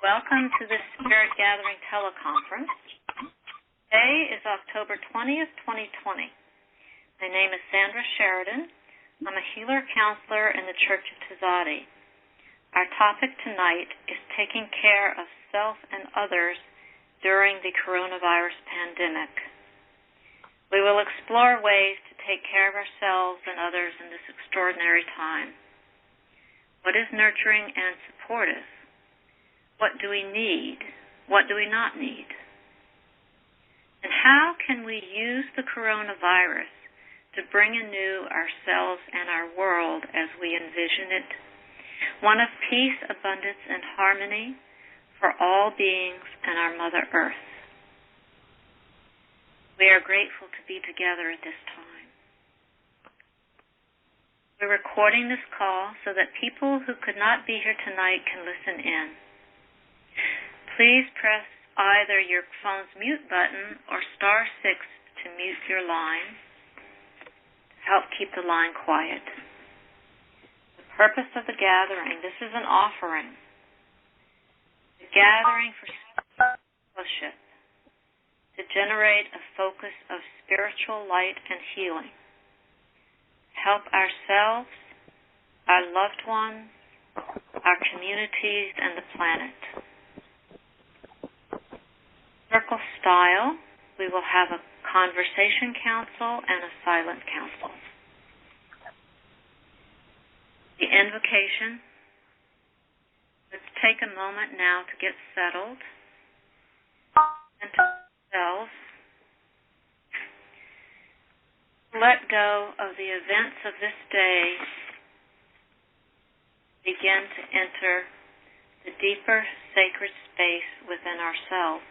Welcome to this Spirit Gathering teleconference. Today is October 20th, 2020. My name is Sheridan. I'm a healer counselor in the Church of Tzaddi. Our topic tonight is taking care of self and others during the coronavirus pandemic. We will explore ways to take care of ourselves and others in this extraordinary time. What is nurturing and supportive? What do we need? What do we not need? And how can we use the coronavirus to bring anew ourselves and our world as we envision it? One of peace, abundance, and harmony for all beings and our Mother Earth. We are grateful to be together at this time. We're recording this call so that people who could not be here tonight can listen in. Please press either your phone's mute button or *6 to mute your line to help keep the line quiet. The purpose of the gathering, this is an offering. The gathering for fellowship to generate a focus of spiritual light and healing. Help ourselves, our loved ones, our communities, and the planet. Circle style, we will have a conversation council and a silent council. The invocation. Let's take a moment now to get settled and to ourselves. Let go of the events of this day. Begin to enter the deeper sacred space within ourselves.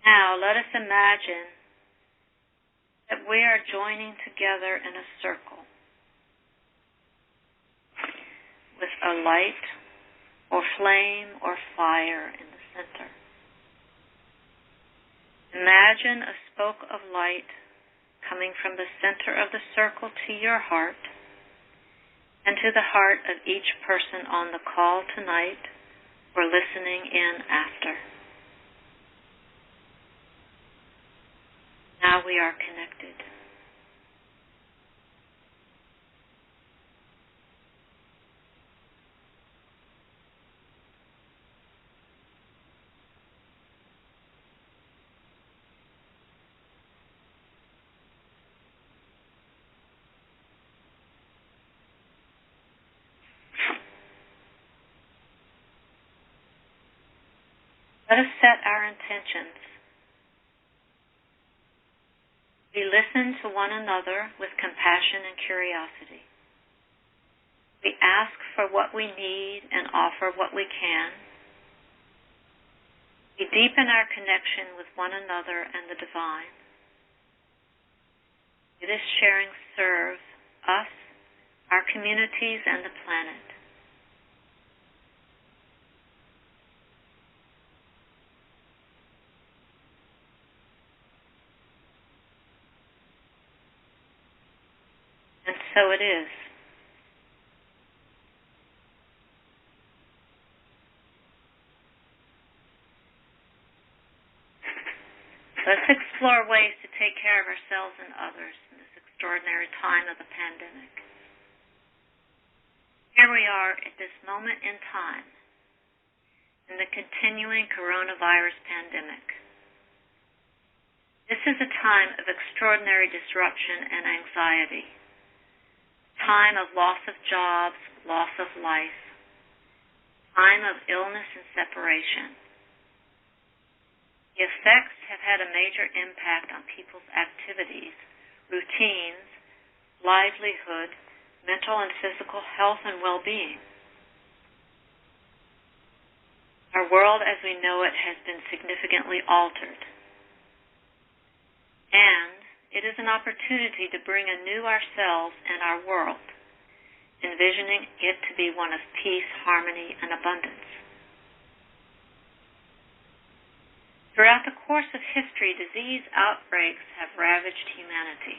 Now, let us imagine that we are joining together in a circle with a light or flame or fire in the center. Imagine a spoke of light coming from the center of the circle to your heart and to the heart of each person on the call tonight or listening in after. Now we are connected. Let us set our intentions. We listen to one another with compassion and curiosity. We ask for what we need and offer what we can. We deepen our connection with one another and the divine. May this sharing serve us, our communities, and the planet. And so it is. Let's explore ways to take care of ourselves and others in this extraordinary time of the pandemic. Here we are at this moment in time in the continuing coronavirus pandemic. This is a time of extraordinary disruption and anxiety. Time of loss of jobs, loss of life, time of illness and separation. The effects have had a major impact on people's activities, routines, livelihood, mental and physical health and well-being. Our world as we know it has been significantly altered. it is an opportunity to bring anew ourselves and our world, envisioning it to be one of peace, harmony, and abundance. Throughout the course of history, disease outbreaks have ravaged humanity,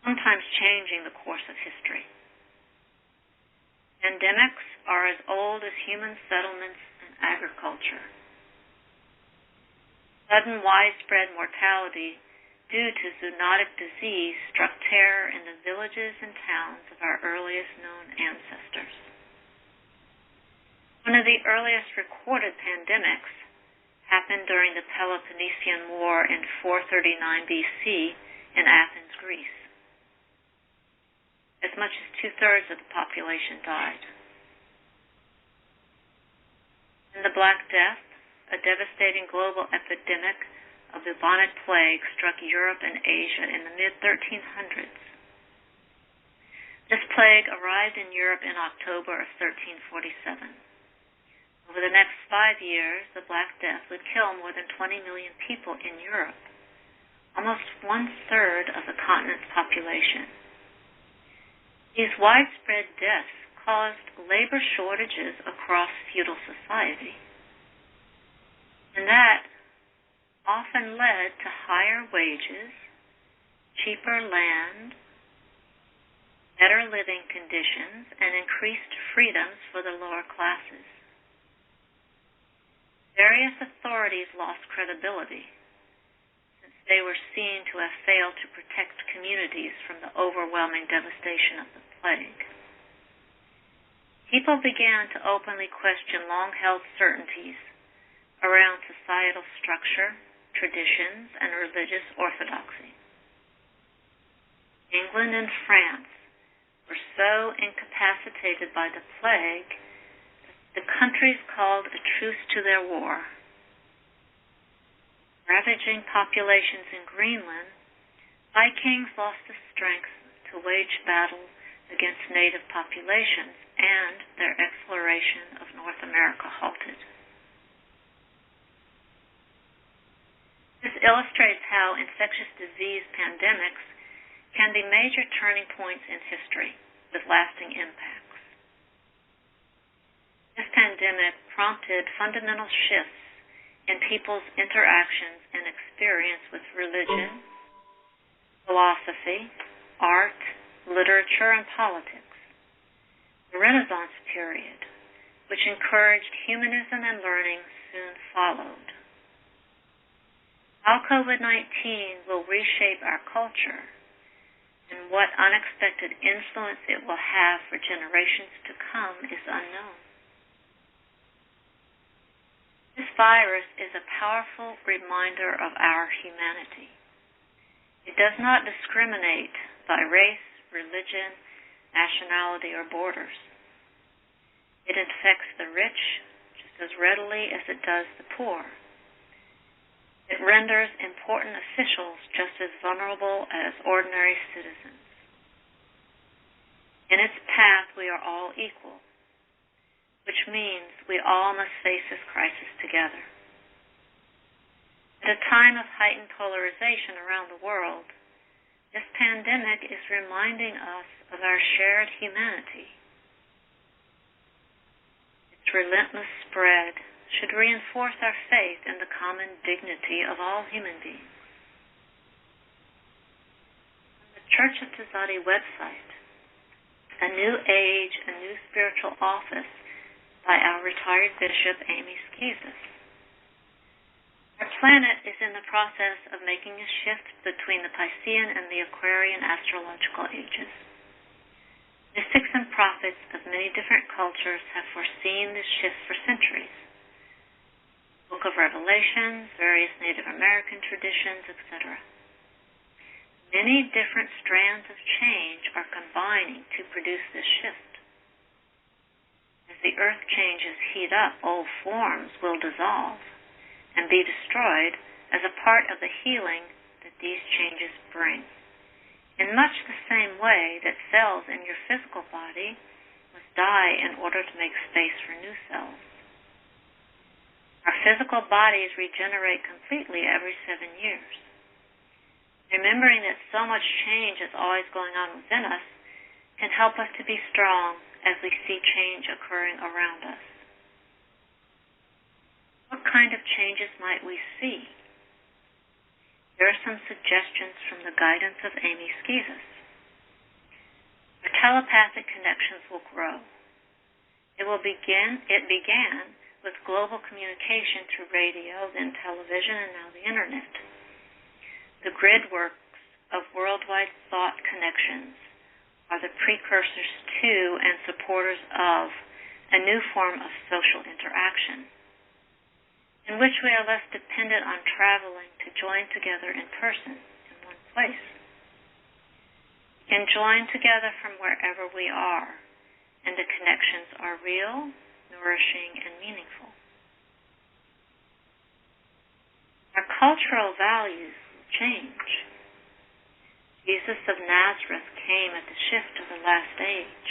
sometimes changing the course of history. Pandemics are as old as human settlements and agriculture. Sudden widespread mortality due to zoonotic disease struck terror in the villages and towns of our earliest known ancestors. One of the earliest recorded pandemics happened during the Peloponnesian War in 439 BC in Athens, Greece. As much as 2/3 of the population died. And the Black Death, a devastating global epidemic of bubonic plague, struck Europe and Asia in the mid-1300s. This plague arrived in Europe in October of 1347. Over the next 5 years, the Black Death would kill more than 20 million people in Europe, almost 1/3 of the continent's population. These widespread deaths caused labor shortages across feudal society, and that often led to higher wages, cheaper land, better living conditions, and increased freedoms for the lower classes. Various authorities lost credibility, since they were seen to have failed to protect communities from the overwhelming devastation of the plague. People began to openly question long-held certainties around societal structure, traditions, and religious orthodoxy. England and France were so incapacitated by the plague that the countries called a truce to their war. Ravaging populations in Greenland, Vikings lost the strength to wage battle against native populations, and their exploration of North America halted. This illustrates how infectious disease pandemics can be major turning points in history with lasting impacts. This pandemic prompted fundamental shifts in people's interactions and experience with religion, philosophy, art, literature, and politics. The Renaissance period, which encouraged humanism and learning, soon followed. How COVID-19 will reshape our culture and what unexpected influence it will have for generations to come is unknown. This virus is a powerful reminder of our humanity. It does not discriminate by race, religion, nationality, or borders. It infects the rich just as readily as it does the poor. It renders important officials just as vulnerable as ordinary citizens. In its path, we are all equal, which means we all must face this crisis together. At a time of heightened polarization around the world, this pandemic is reminding us of our shared humanity. Its relentless spread should reinforce our faith in the common dignity of all human beings. On the Church of Tzaddi website, A New Age, A New Spiritual Office by our retired Bishop Amy Skeesis. Our planet is in the process of making a shift between the Piscean and the Aquarian astrological ages. Mystics and prophets of many different cultures have foreseen this shift for centuries. Book of Revelations, various Native American traditions, etc. Many different strands of change are combining to produce this shift. As the earth changes heat up, old forms will dissolve and be destroyed as a part of the healing that these changes bring. In much the same way that cells in your physical body must die in order to make space for new cells. Our physical bodies regenerate completely every 7 years. Remembering that so much change is always going on within us can help us to be strong as we see change occurring around us. What kind of changes might we see? Here are some suggestions from the guidance of Amy Skeezus. Our telepathic connections will grow. It began with global communication through radio, then television, and now the internet. The grid works of worldwide thought connections are the precursors to and supporters of a new form of social interaction, in which we are less dependent on traveling to join together in person in one place. We can join together from wherever we are, and the connections are real, nourishing, and meaningful. Our cultural values will change. Jesus of Nazareth came at the shift of the last age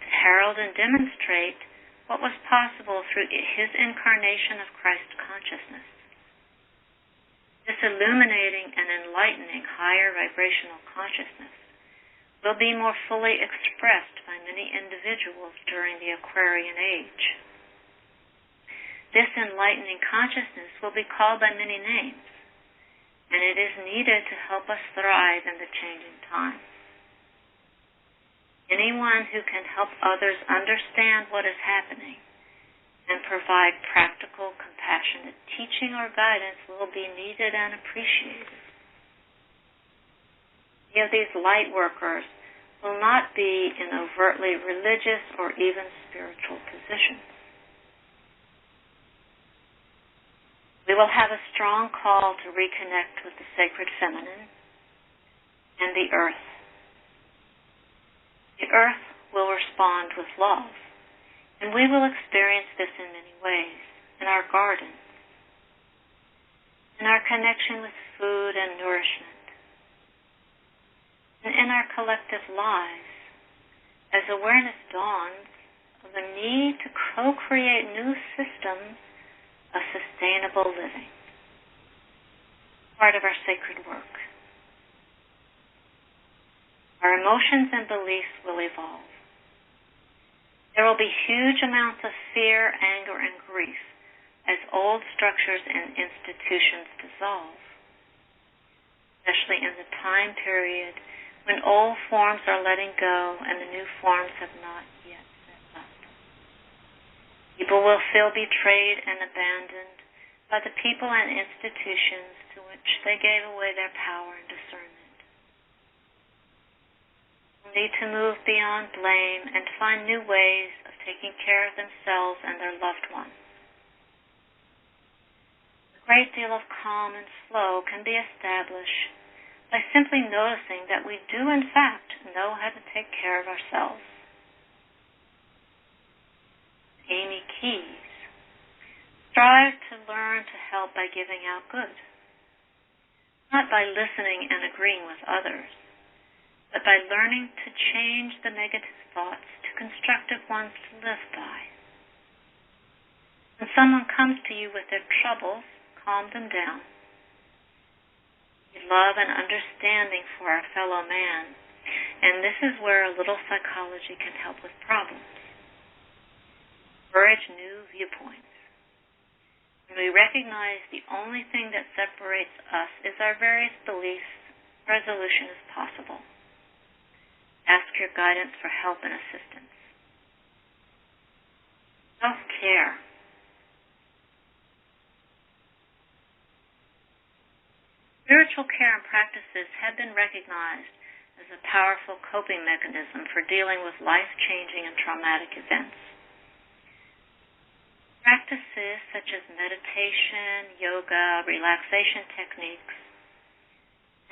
to herald and demonstrate what was possible through his incarnation of Christ consciousness. This illuminating and enlightening higher vibrational consciousness will be more fully expressed by many individuals during the Aquarian age. This enlightening consciousness will be called by many names, and it is needed to help us thrive in the changing times. Anyone who can help others understand what is happening and provide practical, compassionate teaching or guidance will be needed and appreciated. Many of these light workers will not be in overtly religious or even spiritual positions. We will have a strong call to reconnect with the sacred feminine and the earth. The earth will respond with love, and we will experience this in many ways, in our gardens, in our connection with food and nourishment, and in our collective lives, as awareness dawns of the need to co-create new systems of sustainable living, part of our sacred work. Our emotions and beliefs will evolve. There will be huge amounts of fear, anger, and grief as old structures and institutions dissolve, especially in the time period when old forms are letting go and the new forms have not yet set up. People will feel betrayed and abandoned by the people and institutions to which they gave away their power and discernment. We'll need to move beyond blame and find new ways of taking care of themselves and their loved ones. A great deal of calm and flow can be established by simply noticing that we do, in fact, know how to take care of ourselves. Amy Keys. Strive to learn to help by giving out good, not by listening and agreeing with others, but by learning to change the negative thoughts to constructive ones to live by. When someone comes to you with their troubles, calm them down. Love and understanding for our fellow man, and this is where a little psychology can help with problems. Encourage new viewpoints. When we recognize the only thing that separates us is our various beliefs, resolution is possible. Ask your guidance for help and assistance. Self-care. Spiritual care and practices have been recognized as a powerful coping mechanism for dealing with life-changing and traumatic events. Practices such as meditation, yoga, relaxation techniques,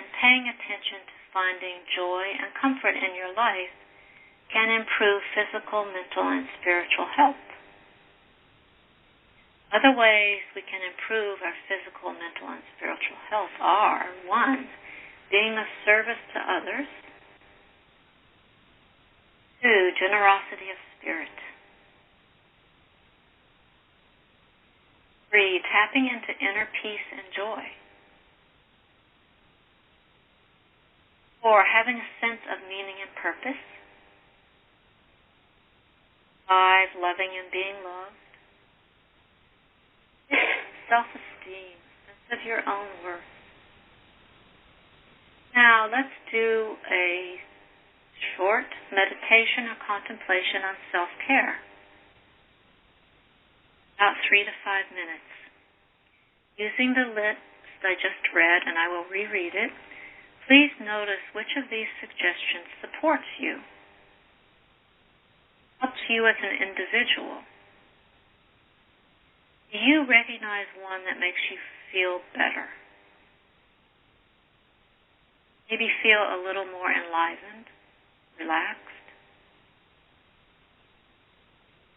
and paying attention to finding joy and comfort in your life can improve physical, mental, and spiritual health. Other ways we can improve our physical, mental, and spiritual health are: 1, being of service to others; 2, generosity of spirit; 3, tapping into inner peace and joy; 4, having a sense of meaning and purpose. 5, loving and being loved. 6, self-esteem, sense of your own worth. Now let's do a short meditation or contemplation on self-care. About 3 to 5 minutes. Using the list I just read, and I will reread it, please notice which of these suggestions supports you, helps you as an individual. Do you recognize one that makes you feel better? Maybe feel a little more enlivened, relaxed.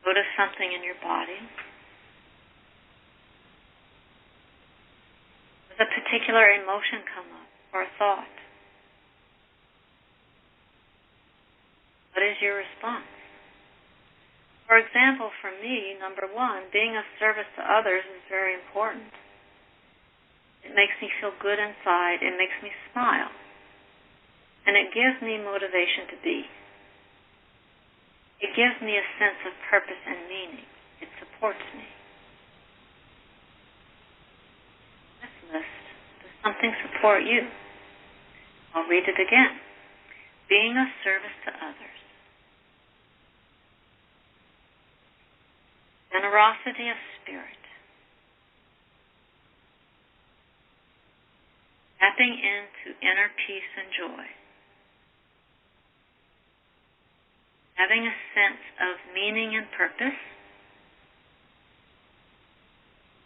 Notice something in your body. Does a particular emotion come up or a thought? What is your response? For example, for me, number 1, being of service to others is very important. It makes me feel good inside. It makes me smile. And it gives me motivation to be. It gives me a sense of purpose and meaning. It supports me. This list, does something support you? I'll read it again. Being of service to others. Generosity of spirit. Tapping into inner peace and joy. Having a sense of meaning and purpose.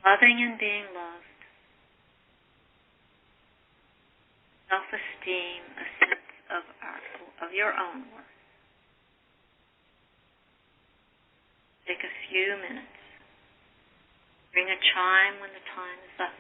Loving and being loved. Self-esteem, a sense of your own worth. Take a few minutes. Ring a chime when the time is up.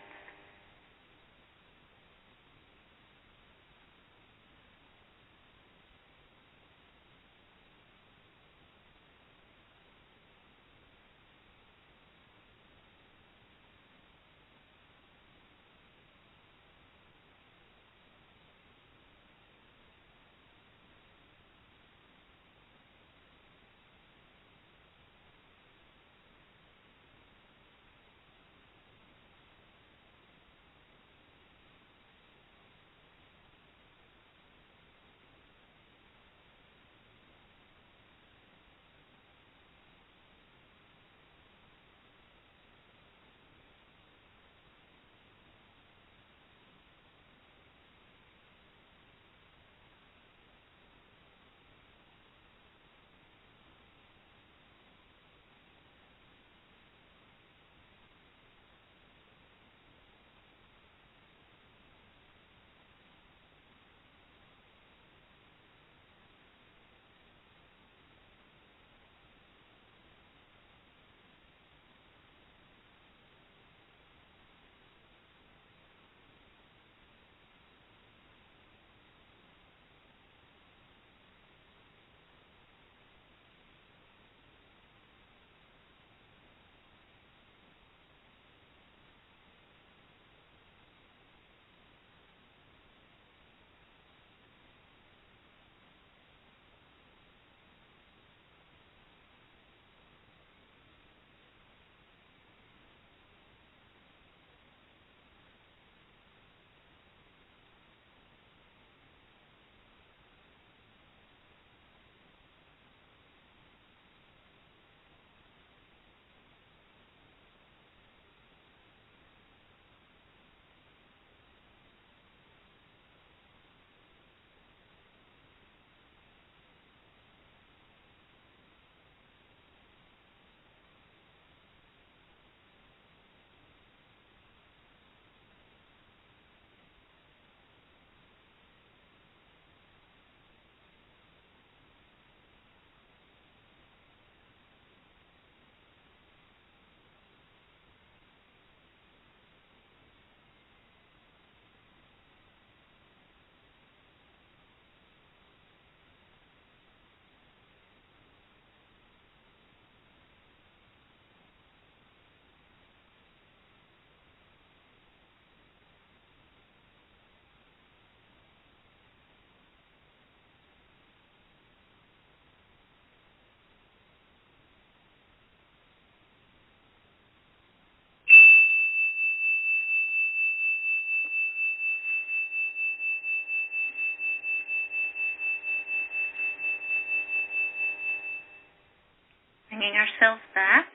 bringing ourselves back,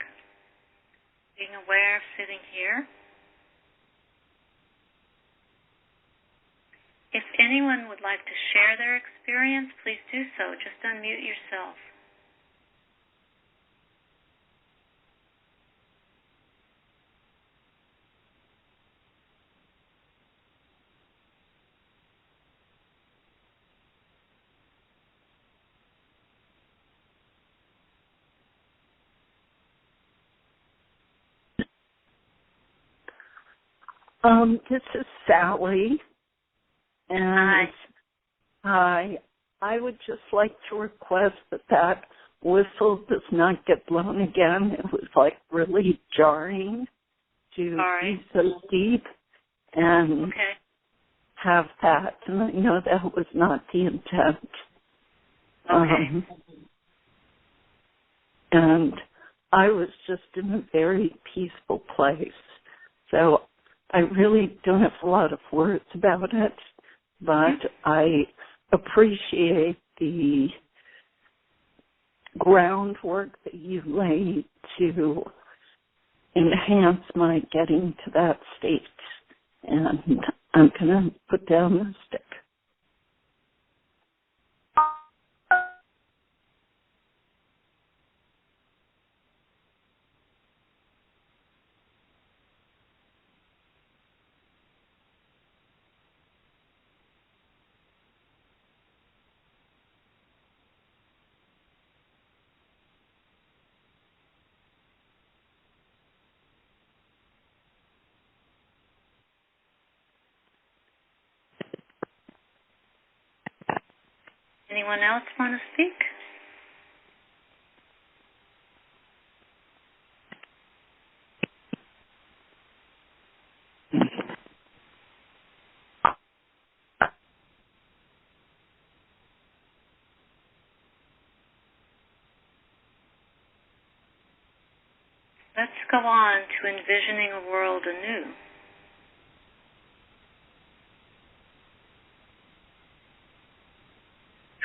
being aware of sitting here. If anyone would like to share their experience, please do so. Just unmute yourself. This is Sally, and I would just like to request that whistle does not get blown again. It was like really jarring to be so deep and have that, and I know that was not the intent. And I was just in a very peaceful place, so I really don't have a lot of words about it, but I appreciate the groundwork that you laid to enhance my getting to that state. And I'm going to put down the stick. Anyone else want to speak? Let's go on to envisioning a world anew.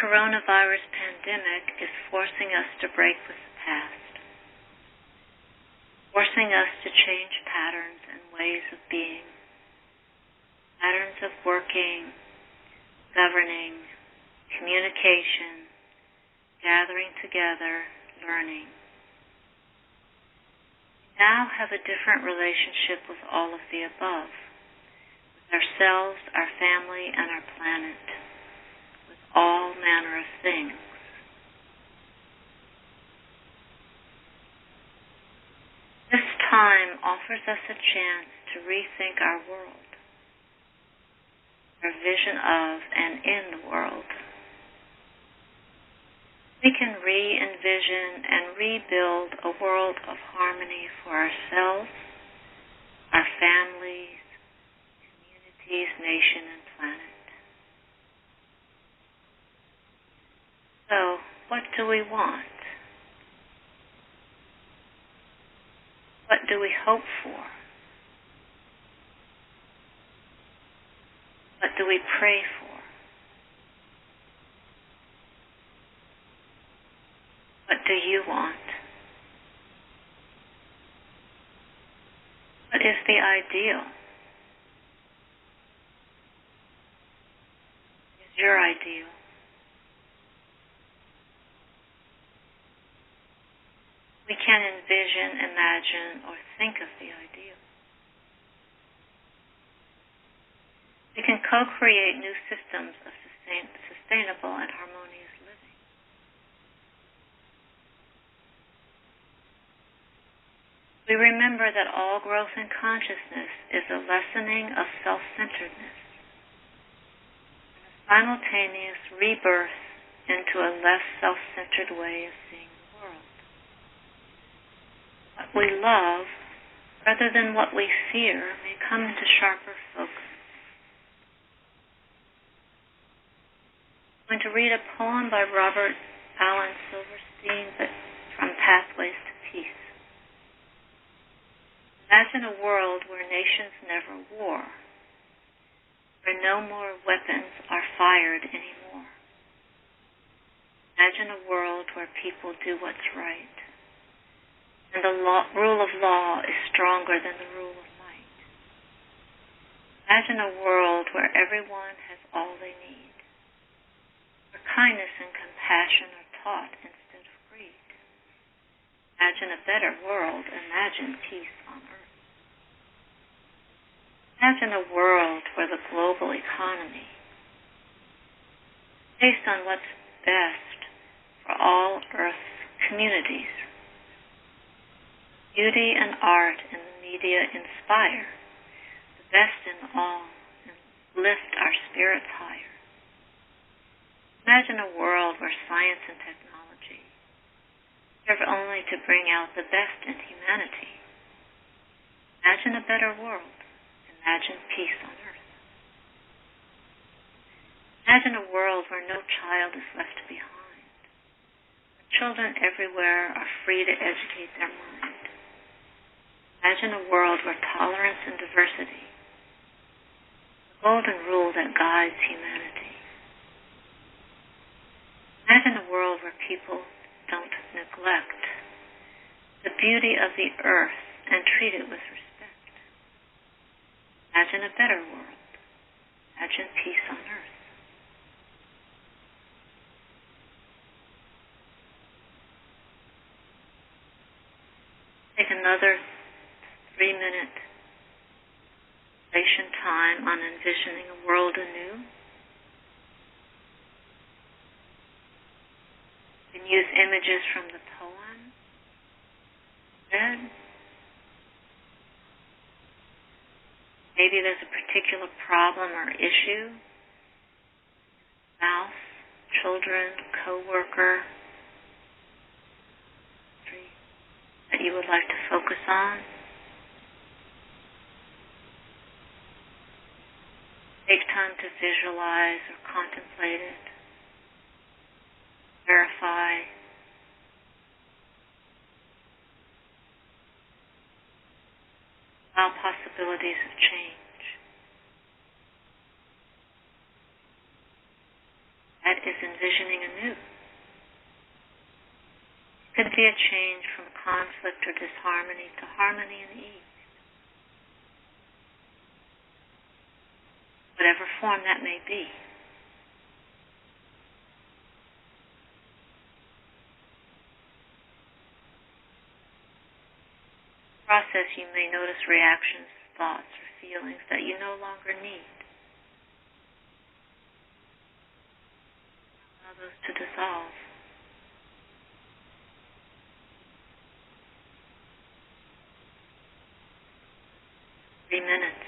Coronavirus pandemic is forcing us to break with the past, forcing us to change patterns and ways of being, patterns of working, governing, communication, gathering together, learning. We now have a different relationship with all of the above, with ourselves, our family, and our planet. All manner of things. This time offers us a chance to rethink our world, our vision of and in the world. We can re-envision and rebuild a world of harmony for ourselves, our families, communities, nation, and planet. So, what do we want? What do we hope for? What do we pray for? What do you want? What is the ideal? Is your ideal? We can envision, imagine, or think of the ideal. We can co-create new systems of sustainable and harmonious living. We remember that all growth in consciousness is a lessening of self-centeredness and a simultaneous rebirth into a less self-centered way of seeing the world. What we love, rather than what we fear, may come into sharper focus. I'm going to read a poem by Robert Allen Silverstein from Pathways to Peace. Imagine a world where nations never war, where no more weapons are fired anymore. Imagine a world where people do what's right, and the rule of law is stronger than the rule of might. Imagine a world where everyone has all they need, where kindness and compassion are taught instead of greed. Imagine a better world. Imagine peace on earth. Imagine a world where the global economy, based on what's best for all Earth's communities. Beauty and art and the media inspire the best in all and lift our spirits higher. Imagine a world where science and technology serve only to bring out the best in humanity. Imagine a better world. Imagine peace on earth. Imagine a world where no child is left behind, where children everywhere are free to educate their mind. Imagine a world where tolerance and diversity, the golden rule that guides humanity. Imagine a world where people don't neglect the beauty of the earth and treat it with respect. Imagine a better world. Imagine peace on earth. Take another 3-minute relation time on envisioning a world anew. You can use images from the poem read. Maybe there's a particular problem or issue, spouse, children, co-worker, that you would like to focus on. Take time to visualize or contemplate it. Verify. Allow possibilities of change. That is envisioning anew. It could be a change from conflict or disharmony to harmony and ease. Whatever form that may be. Process, you may notice reactions, thoughts, or feelings that you no longer need. Allow those to dissolve. Three minutes.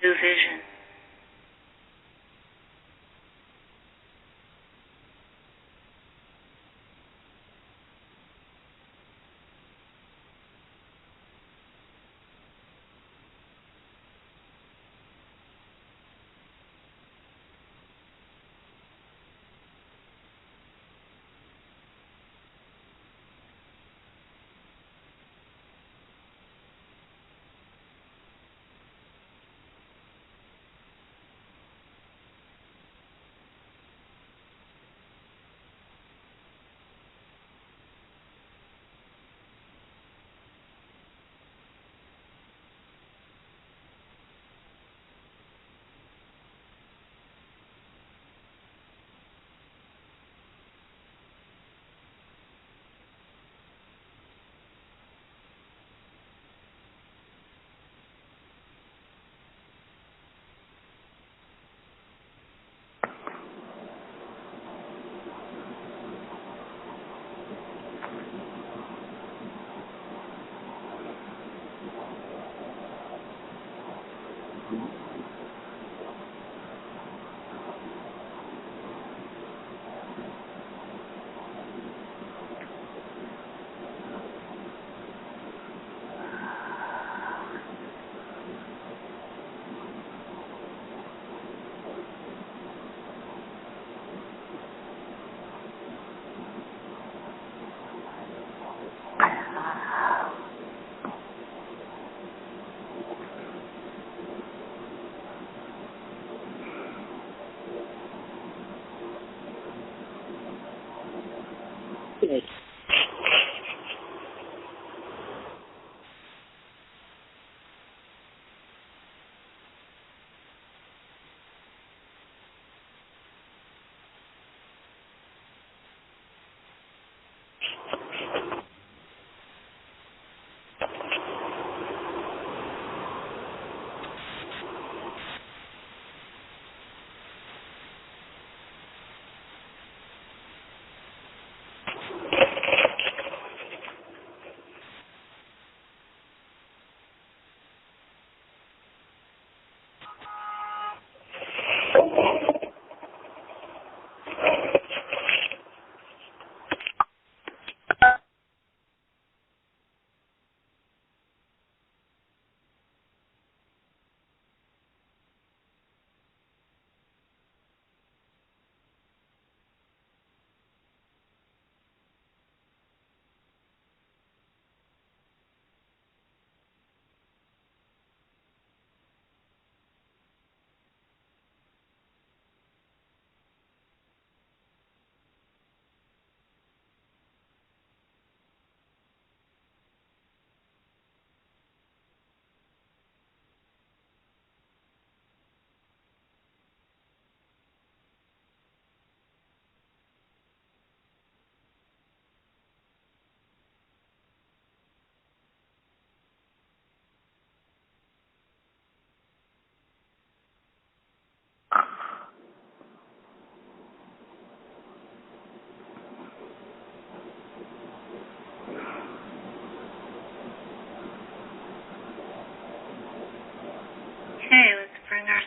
New vision.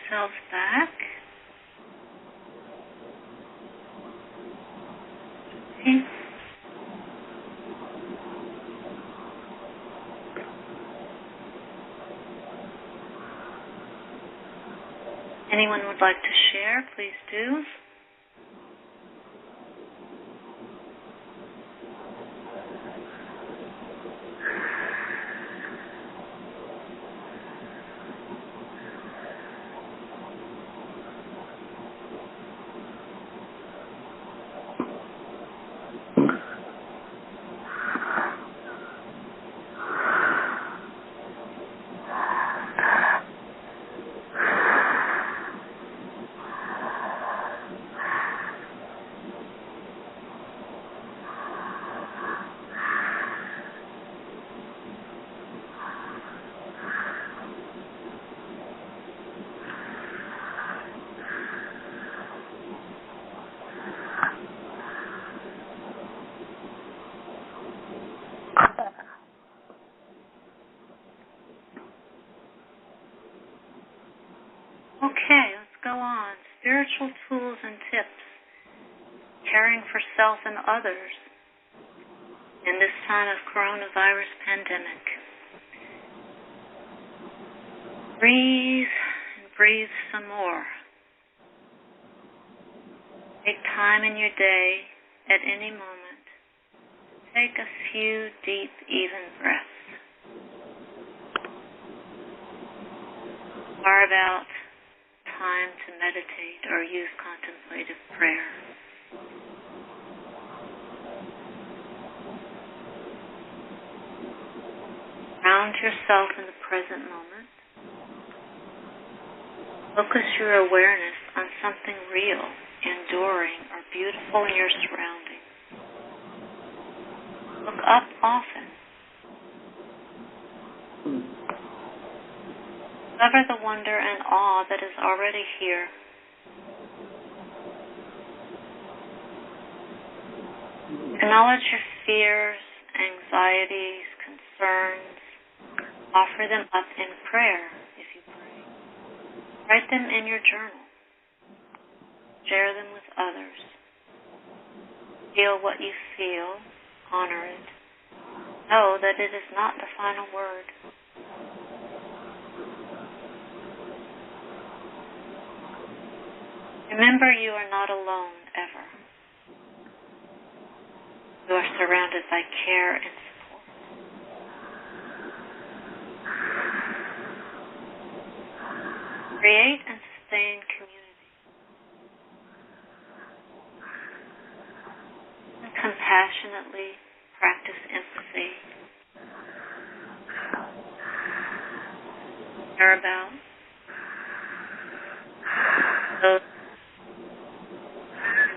yourselves back. Okay. Anyone would like to share, please do. Okay, let's go on. Spiritual tools and tips. Caring for self and others in this time of coronavirus pandemic. Breathe and breathe some more. Take time in your day at any moment. Take a few deep, even breaths. Carve out time to meditate or use contemplative prayer. Ground yourself in the present moment. Focus your awareness on something real, enduring, or beautiful in your surroundings. Look up often. Discover the wonder and awe that is already here. Acknowledge your fears, anxieties, concerns. Offer them up in prayer if you pray. Write them in your journal. Share them with others. Feel what you feel. Honor it. Know that it is not the final word. Remember, you are not alone, ever. You are surrounded by care and support. Create and sustain community. And compassionately practice empathy. Care about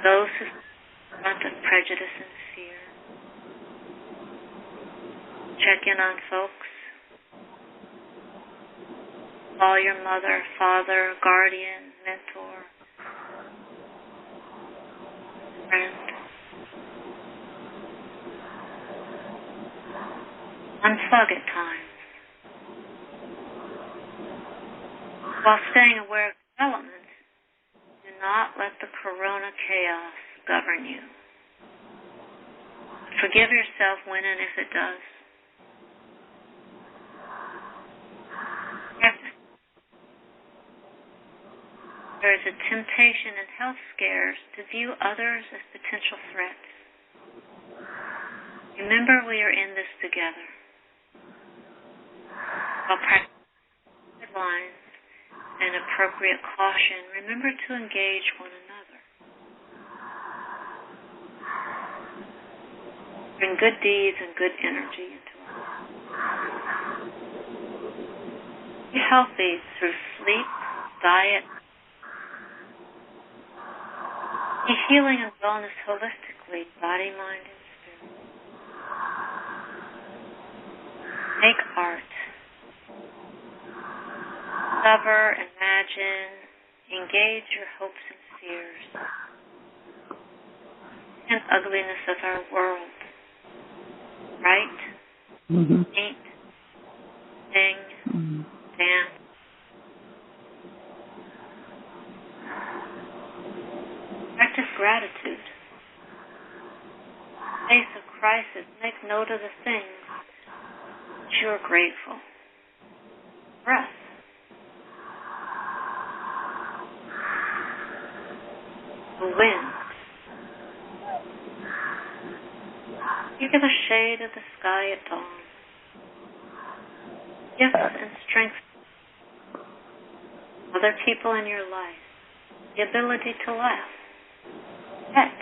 those who front of prejudice and fear. Check in on folks. Call your mother, father, guardian, mentor, friend. Unplug at times. While staying aware of developments, do not let the corona chaos govern you. Forgive yourself when and if it does. There is a temptation in health scares to view others as potential threats. Remember, we are in this together. While practicing guidelines and appropriate caution, remember to engage one another. Bring good deeds and good energy into our lives. Be healthy through sleep, diet. Be healing and wellness holistically, body, mind, and spirit. Make art. Discover, imagine, engage your hopes and fears and ugliness of our world. Write, paint, sing, dance. gratitude. In the face of crisis, make note of the things that you are grateful. Breath. The wind. Think of a shade of the sky at dawn. Gifts and strength. Other people in your life. The ability to laugh. Pet.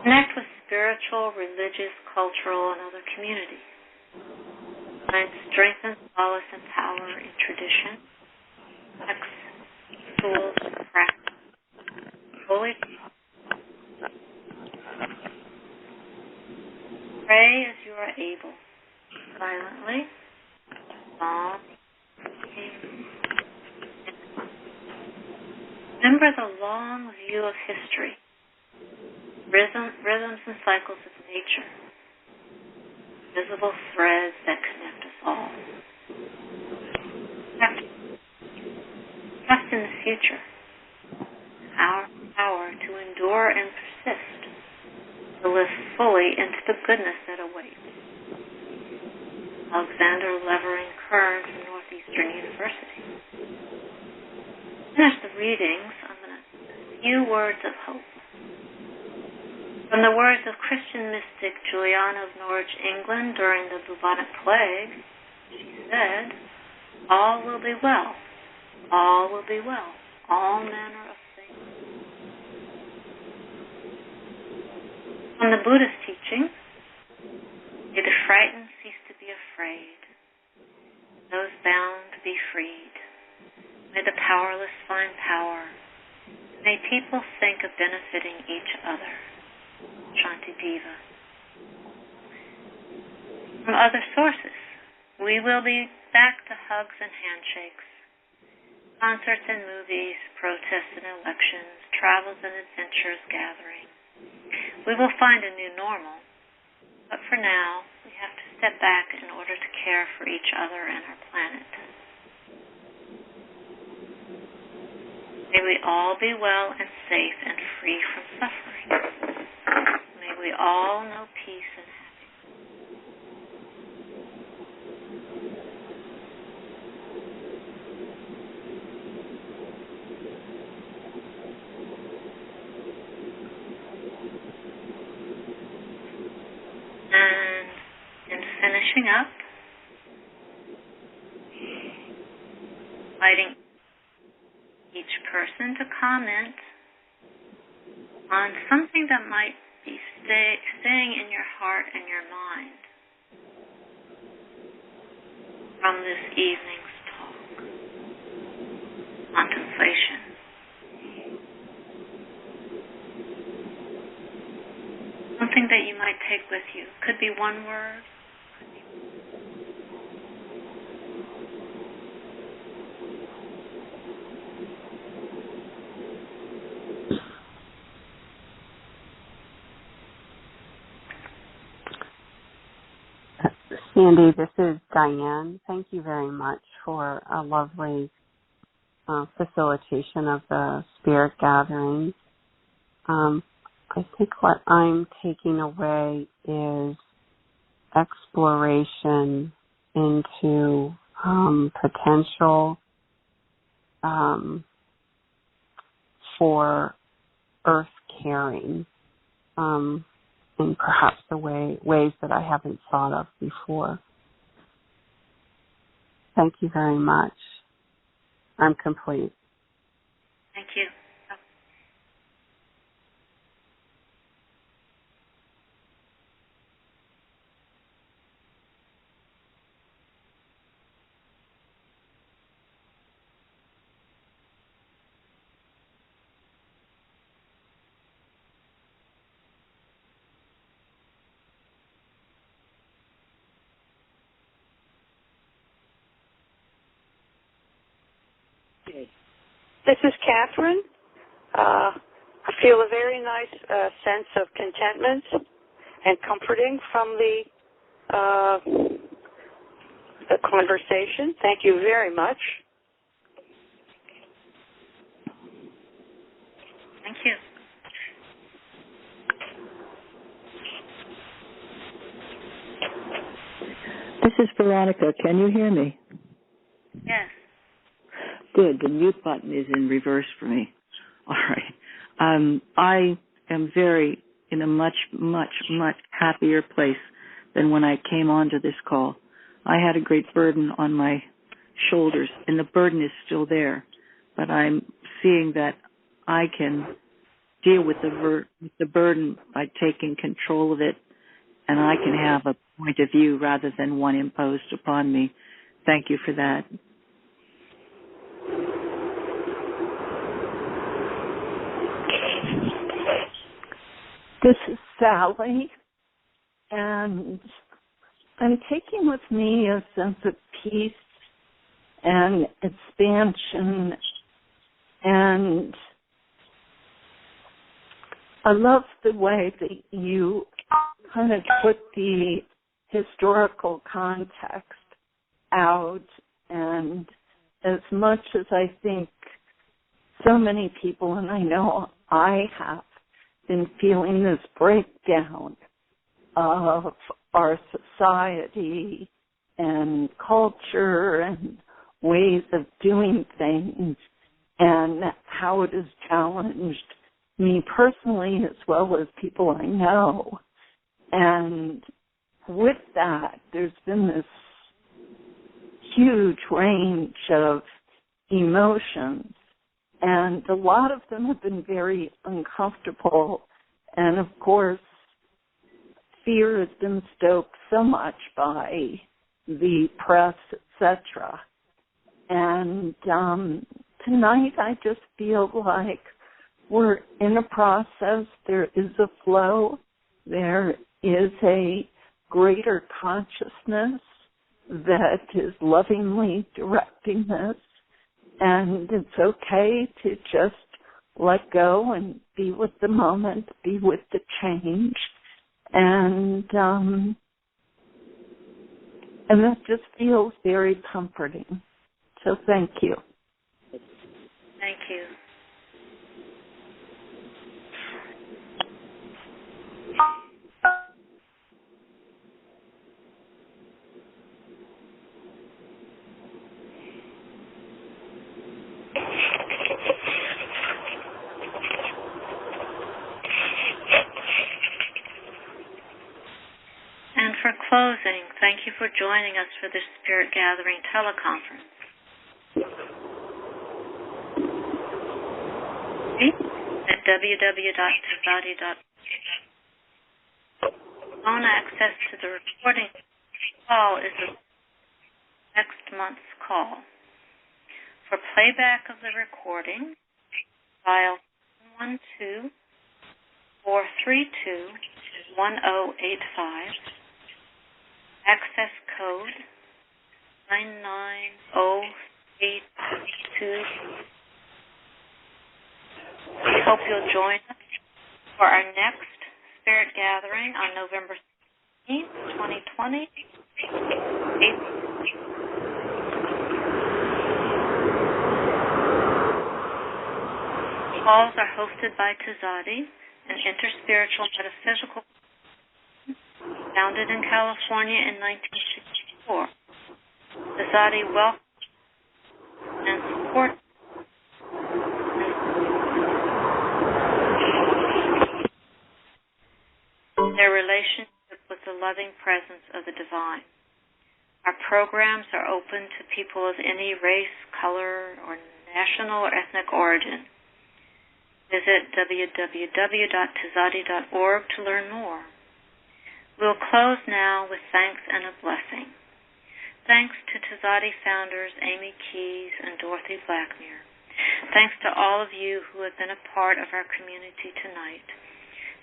Connect with spiritual, religious, cultural, and other communities. Find strength and solace and power in tradition, texts, tools, and practice. Holy. Pray as you are able, silently, calm. Remember the long view of history, rhythms and cycles of nature, visible threads that connect us all. Trust in the future, our power to endure and persist, to live fully into the goodness that awaits. Alexander Levering Kern from Northeastern University. Finish the readings, I'm going to a few words of hope. From the words of Christian mystic Juliana of Norwich, England, during the bubonic plague, she said, "All will be well. All will be well. All manner of things." From the Buddhist teaching, may the frightened cease to be afraid, those bound be freed. May the powerless find power. May people think of benefiting each other. Shanti Diva. From other sources, we will be back to hugs and handshakes, concerts and movies, protests and elections, travels and adventures, gatherings. We will find a new normal, but for now, we have to step back in order to care for each other and our planet. May we all be well and safe and free from suffering. May we all know peace and happiness. And in finishing up, inviting each person to comment on something that might be staying in your heart and your mind from this evening's talk. Contemplation. Something that you might take with you. Could be one word. Sandy, this is Diane. Thank you very much for a lovely facilitation of the spirit gathering. I think what I'm taking away is exploration into potential for earth caring. In perhaps the ways that I haven't thought of before. Thank you very much. I'm complete. Thank you. This is Catherine. I feel a very nice sense of contentment and comforting from the conversation. Thank you very much. Thank you. This is Veronica. Can you hear me? Yes. Good. The mute button is in reverse for me. All right. I am in a much, much, much happier place than when I came onto this call. I had a great burden on my shoulders, and the burden is still there, but I'm seeing that I can deal with the burden by taking control of it, and I can have a point of view rather than one imposed upon me. Thank you for that. This is Sally, and I'm taking with me a sense of peace and expansion, and I love the way that you kind of put the historical context out, and as much as I think so many people, and I know I have, been feeling this breakdown of our society and culture and ways of doing things and how it has challenged me personally as well as people I know. And with that, there's been this huge range of emotions, and a lot of them have been very uncomfortable. And of course, fear has been stoked so much by the press, etc. And tonight I just feel like we're in a process. There is a flow. There is a greater consciousness that is lovingly directing this. And it's okay to just let go and be with the moment, be with the change. And that just feels very comforting. So thank you. Thank you. And for closing, thank you for joining us for this Spirit Gathering teleconference. At www.tzaddi.org. Phone access to the recording call is next month's call. For playback of the recording, dial 1-432-1085. Access code 99082. We hope you'll join us for our next Spirit Gathering on November 16th, 2020. Calls are hosted by Tzaddi, an interspiritual metaphysical founded in California in 1964. Tzaddi welcomes and supports their relationship with the loving presence of the divine. Our programs are open to people of any race, color, or national or ethnic origin. Visit www.tzaddi.org to learn more. We'll close now with thanks and a blessing. Thanks to Tzaddi founders Amy Keyes and Dorothy Blackmere. Thanks to all of you who have been a part of our community tonight.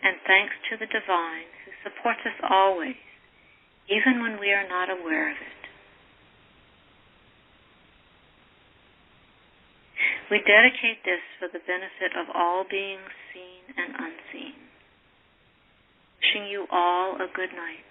And thanks to the divine who supports us always, even when we are not aware of it. We dedicate this for the benefit of all beings seen and unseen. Wishing you all a good night.